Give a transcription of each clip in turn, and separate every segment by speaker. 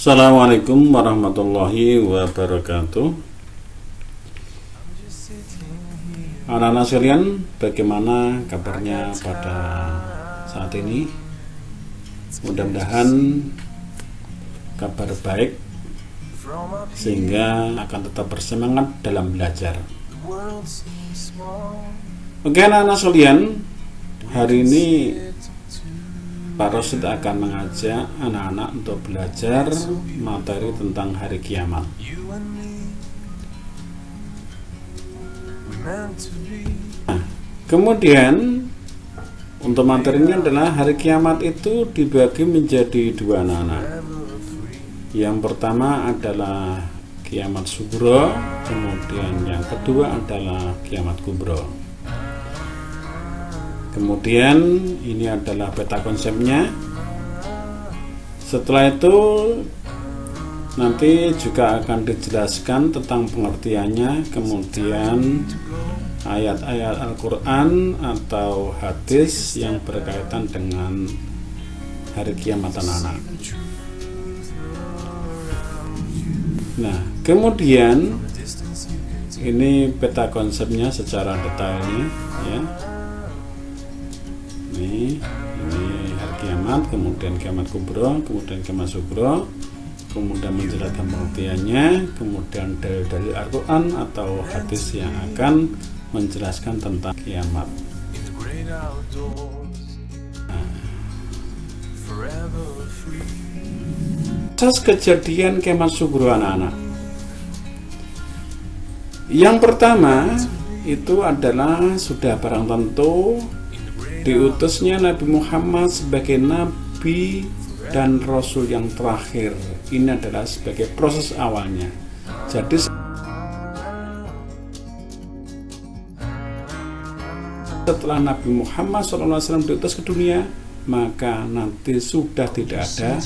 Speaker 1: Assalamualaikum warahmatullahi wabarakatuh. Anak-anak sekalian, bagaimana kabarnya pada saat ini? Mudah-mudahan kabar baik sehingga akan tetap bersemangat dalam belajar. Oke anak-anak sekalian, hari ini Pak Rosid akan mengajak anak-anak untuk belajar materi tentang hari kiamat. Nah, kemudian untuk materinya adalah hari kiamat itu dibagi menjadi dua anak-anak. Yang pertama adalah kiamat sugro, kemudian yang kedua adalah kiamat kubro. Kemudian ini adalah peta konsepnya. Setelah itu nanti juga akan dijelaskan tentang pengertiannya, kemudian ayat-ayat Al-Quran atau hadis yang berkaitan dengan hari kiamat anak-anak. Nah, kemudian ini peta konsepnya secara detailnya ya. Ini hari kiamat, kemudian kiamat kubro, kemudian kiamat sugro, kemudian menjelaskan pengertiannya, kemudian dari Al-Quran atau hadis yang akan menjelaskan tentang kiamat. Asas kejadian kiamat sugro anak-anak. Yang pertama itu adalah sudah barang tentu diutusnya Nabi Muhammad sebagai Nabi dan Rasul yang terakhir. Ini adalah sebagai proses awalnya. Jadi setelah Nabi Muhammad SAW diutus ke dunia, maka nanti sudah tidak ada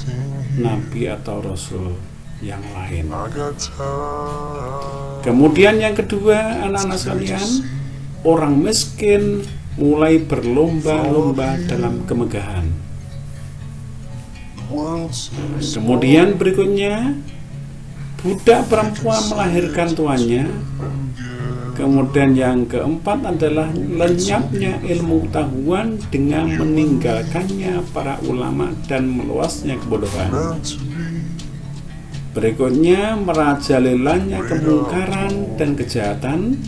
Speaker 1: Nabi atau Rasul yang lain. Kemudian yang kedua, anak-anak sekalian, orang miskin mulai berlomba-lomba dalam kemegahan. Kemudian berikutnya, budak perempuan melahirkan tuannya. Kemudian yang keempat adalah lenyapnya ilmu pengetahuan dengan meninggalkannya para ulama dan meluasnya kebodohan. Berikutnya merajalelanya kemungkaran dan kejahatan.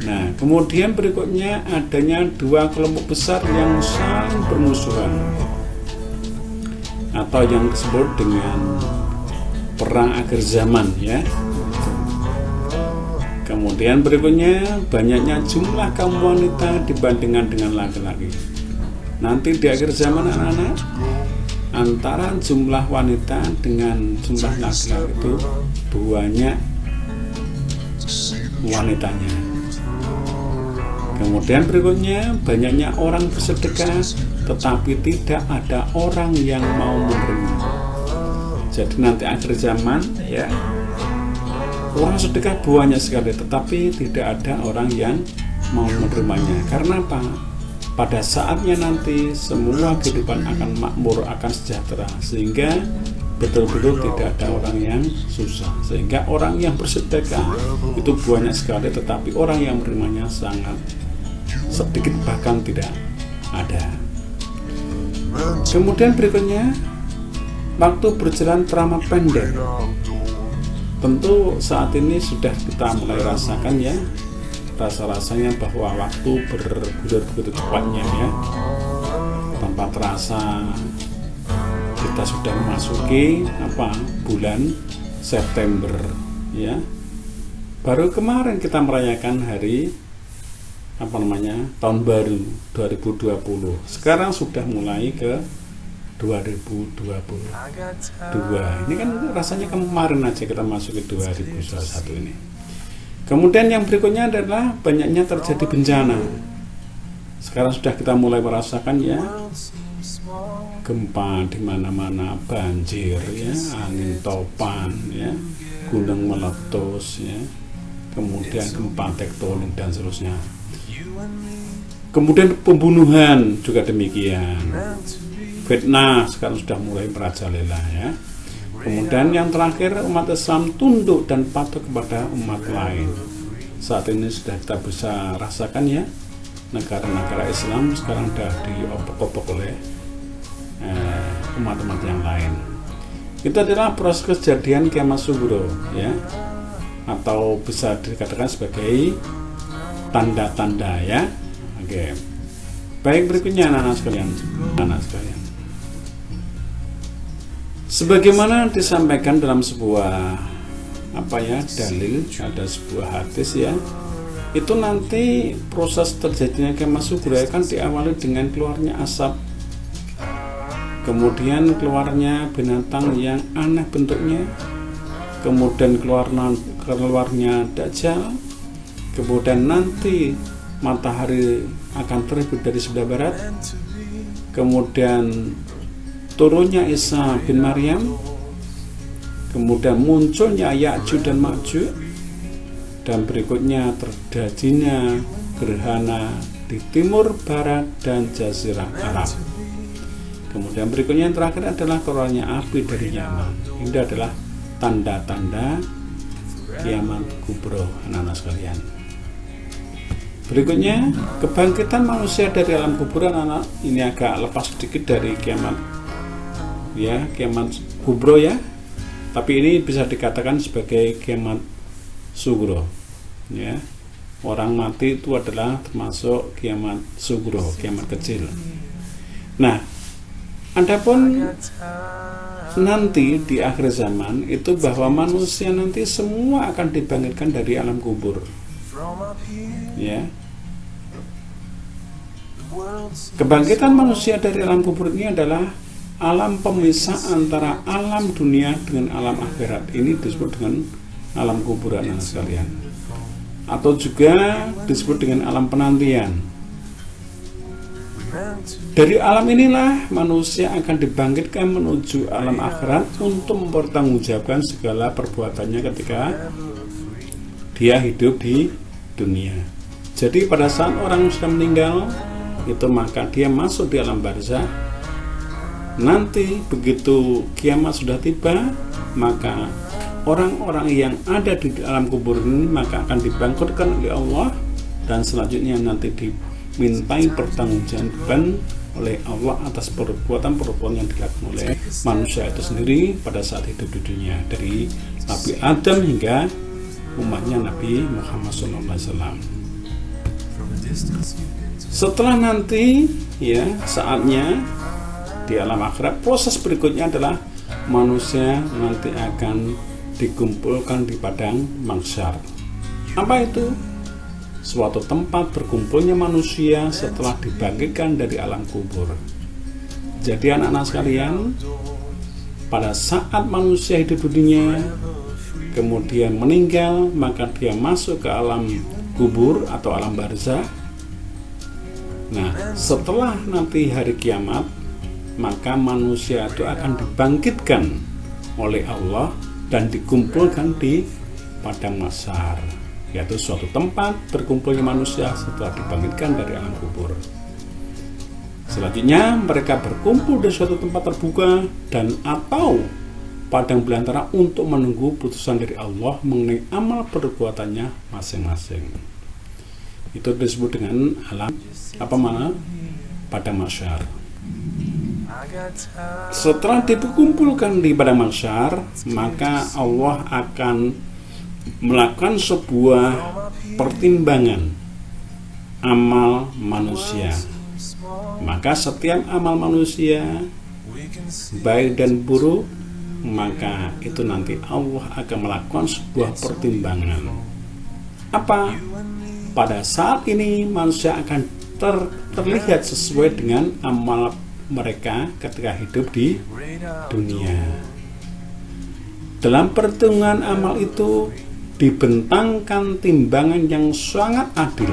Speaker 1: Nah, kemudian berikutnya adanya dua kelompok besar yang saling bermusuhan atau yang disebut dengan perang akhir zaman ya. Kemudian berikutnya banyaknya jumlah kaum wanita dibandingkan dengan laki-laki. Nanti di akhir zaman anak-anak, antara jumlah wanita dengan jumlah laki-laki itu banyak wanitanya. Kemudian berikutnya banyaknya orang bersedekah tetapi tidak ada orang yang mau menerima. Jadi nanti akhir zaman ya, orang sedekah banyak sekali tetapi tidak ada orang yang mau menerimanya. Karena apa? Pada saatnya nanti semua kehidupan akan makmur, akan sejahtera, sehingga betul-betul tidak ada orang yang susah, sehingga orang yang bersedekah itu banyak sekali tetapi orang yang menerimanya sangat sedikit bahkan tidak ada. Kemudian berikutnya, waktu berjalan teramat pendek. Tentu saat ini sudah kita mulai rasakan ya, rasa-rasanya bahwa waktu bergulir begitu cepatnya ya. Tanpa terasa kita sudah memasuki bulan September ya. Baru kemarin kita merayakan hari tahun baru 2020. Sekarang sudah mulai ke 2022. Ini kan rasanya kemarin aja kita masuk ke 2021 ini. Kemudian yang berikutnya adalah banyaknya terjadi bencana. Sekarang sudah kita mulai merasakan ya, gempa di mana-mana, banjir ya, angin topan ya, gunung meletus ya, kemudian gempa tektonik dan seterusnya. Kemudian pembunuhan juga demikian. fitnah sekarang sudah mulai merajalela ya. Kemudian yang terakhir, umat Islam tunduk dan patuh kepada umat lain. Saat ini sudah kita bisa rasakan ya, negara-negara Islam sekarang sudah diopok-opok oleh umat-umat yang lain. Itu adalah proses kejadian kiamat sughra ya, atau bisa dikatakan sebagai tanda-tanda ya. Oke. Baik, berikutnya anak-anak sekalian. Sebagaimana disampaikan dalam sebuah dalil, ada sebuah hadis ya. Itu nanti proses terjadinya kiamat sughra akan diawali dengan keluarnya asap, kemudian keluarnya binatang yang aneh bentuknya, kemudian keluarnya Dajjal, kemudian nanti matahari akan terbit dari sebelah barat, kemudian turunnya Isa bin Maryam, kemudian munculnya Ya'juj dan Ma'juj, dan berikutnya terjadinya gerhana di timur barat dan jazirah Arab. Kemudian berikutnya yang terakhir adalah keluarnya api dari Yaman. Ini adalah tanda-tanda kiamat kubro, anak-anak sekalian. Berikutnya kebangkitan manusia dari alam kubur. Anak ini agak lepas sedikit dari kiamat kubro ya, tapi ini bisa dikatakan sebagai kiamat sughra ya. Orang mati itu adalah termasuk kiamat sughra, kiamat kecil. Nah, adapun nanti di akhir zaman itu bahwa manusia nanti semua akan dibangkitkan dari alam kubur ya. Kebangkitan manusia dari alam kubur ini adalah alam pemisah antara alam dunia dengan alam akhirat. Ini disebut dengan alam kuburan, anak sekalian, atau juga disebut dengan alam penantian. Dari alam inilah manusia akan dibangkitkan menuju alam akhirat untuk mempertanggungjawabkan segala perbuatannya ketika dia hidup di dunia. Jadi pada saat orang sudah meninggal itu, maka dia masuk di alam barzakh. Nanti begitu kiamat sudah tiba, maka orang-orang yang ada di alam kubur ini maka akan dibangkitkan oleh Allah, dan selanjutnya nanti dimintai pertanggungjawaban oleh Allah atas perbuatan-perbuatan yang dilakukan oleh manusia itu sendiri pada saat hidup di dunia, dari Nabi Adam hingga umatnya Nabi Muhammad SAW. Setelah nanti ya saatnya di alam akhirat, proses berikutnya adalah manusia nanti akan dikumpulkan di padang mahsyar. Apa itu? Suatu tempat berkumpulnya manusia setelah dibangkitkan dari alam kubur. Jadi anak-anak sekalian, pada saat manusia hidup di dunia kemudian meninggal, maka dia masuk ke alam kubur atau alam barzakh. Nah, setelah nanti hari kiamat, maka manusia itu akan dibangkitkan oleh Allah dan dikumpulkan di padang mahsyar, yaitu suatu tempat berkumpulnya manusia setelah dibangkitkan dari alam kubur. Selanjutnya mereka berkumpul di suatu tempat terbuka dan atau padang belantara untuk menunggu putusan dari Allah mengenai amal perbuatannya masing-masing. Itu disebut dengan alam padang mahsyar. Setelah dikumpulkan di padang mahsyar, maka Allah akan melakukan sebuah pertimbangan amal manusia. Maka setiap amal manusia, baik dan buruk, maka itu nanti Allah akan melakukan sebuah pertimbangan. Apa? Pada saat ini manusia akan terlihat sesuai dengan amal mereka ketika hidup di dunia. Dalam perhitungan amal itu dibentangkan timbangan yang sangat adil.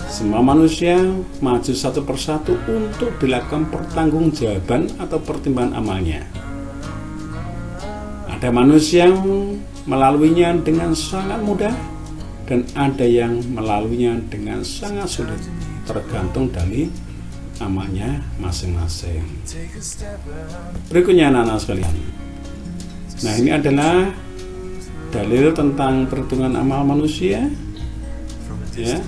Speaker 1: Semua manusia maju satu persatu untuk dilakukan pertanggungjawaban atau pertimbangan amalnya. Ada manusia yang melaluinya dengan sangat mudah dan ada yang melaluinya dengan sangat sulit, tergantung dari amalnya masing-masing. Berikutnya anak-anak sekalian. Nah, ini adalah dalil tentang perhitungan amal manusia, ya.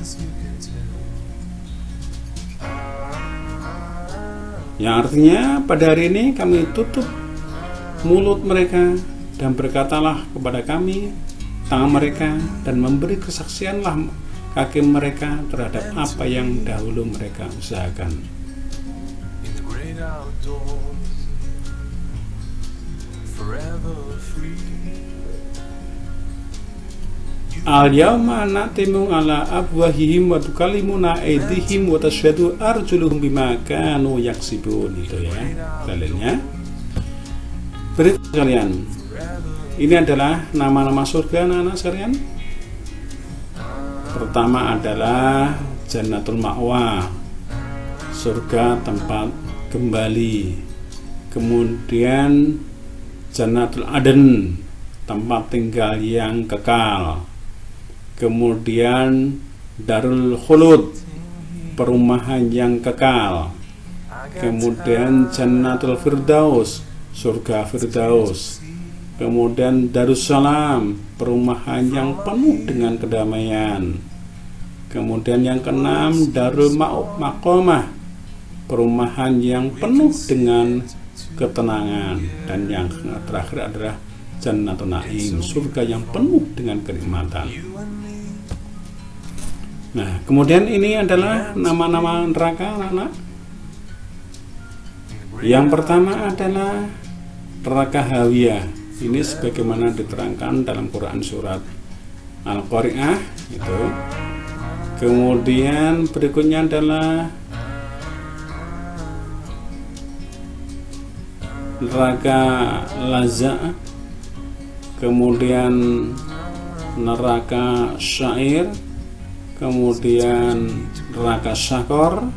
Speaker 1: Yang artinya pada hari ini kami tutup mulut mereka dan berkatalah kepada kami tangan mereka, dan memberi kesaksianlah kaki mereka terhadap apa yang dahulu mereka usahakan. Al-yawma na'timu ala abwahihim wa tukallimuna aydihim wa tashhadu arjuluhum bima kanu yaksibun. Itu ya dalilnya. Berikut sekalian, ini adalah nama-nama surga anak-anak sekalian. Pertama adalah Jannatul Ma'wa, surga tempat kembali. Kemudian Jannatul Aden, tempat tinggal yang kekal. Kemudian Darul Khulud, perumahan yang kekal. Kemudian Jannatul Firdaus, surga Firdaus. Kemudian Darussalam, perumahan yang penuh dengan kedamaian. Kemudian yang keenam Darul Maqamah, perumahan yang penuh dengan ketenangan. Dan yang terakhir adalah Jannatul Na'im, surga yang penuh dengan kenikmatan. Nah, kemudian ini adalah nama-nama neraka, anak-anak. Yang pertama adalah neraka Hawiyah. Ini sebagaimana diterangkan dalam Quran surat Al-Qari'ah itu. Kemudian berikutnya adalah neraka Lazza. Kemudian neraka Syair. Kemudian neraka Syakor,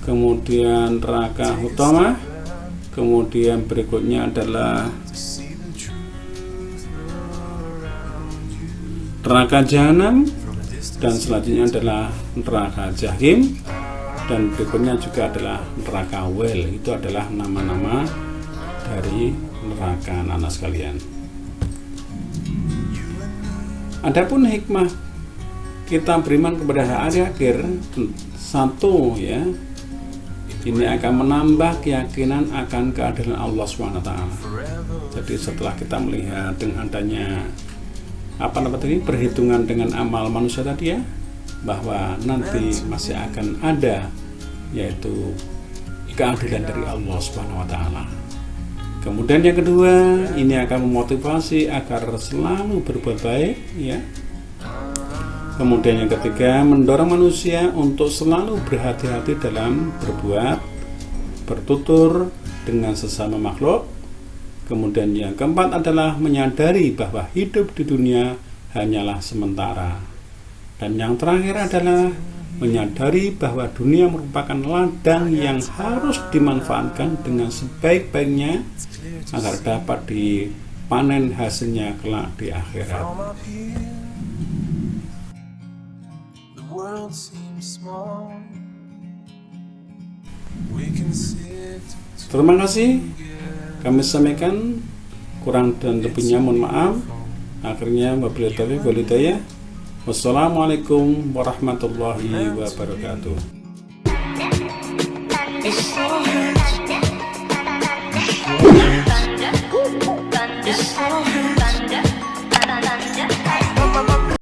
Speaker 1: kemudian neraka Hutamah, kemudian berikutnya adalah neraka Jahanam, dan selanjutnya adalah neraka Jahim, dan berikutnya juga adalah neraka Wel. Itu adalah nama-nama dari neraka anak-anak sekalian. Adapun hikmah kita beriman kepada hari akhir, satu ya, ini akan menambah keyakinan akan keadilan Allah SWT. Jadi setelah kita melihat dengan adanya perhitungan dengan amal manusia tadi ya, bahwa nanti masih akan ada yaitu keadilan dari Allah SWT. Kemudian yang kedua, ini akan memotivasi agar selalu berbuat baik ya. Kemudian yang ketiga, mendorong manusia untuk selalu berhati-hati dalam berbuat, bertutur dengan sesama makhluk. Kemudian yang keempat adalah menyadari bahwa hidup di dunia hanyalah sementara. Dan yang terakhir adalah menyadari bahwa dunia merupakan ladang yang harus dimanfaatkan dengan sebaik-baiknya agar dapat dipanen hasilnya kelak di akhirat. Terima kasih kami sampaikan, kurang dan lebihnya mohon maaf. Akhirnya wabillahi taufiq wal hidayah. Wassalamualaikum warahmatullahi wabarakatuh.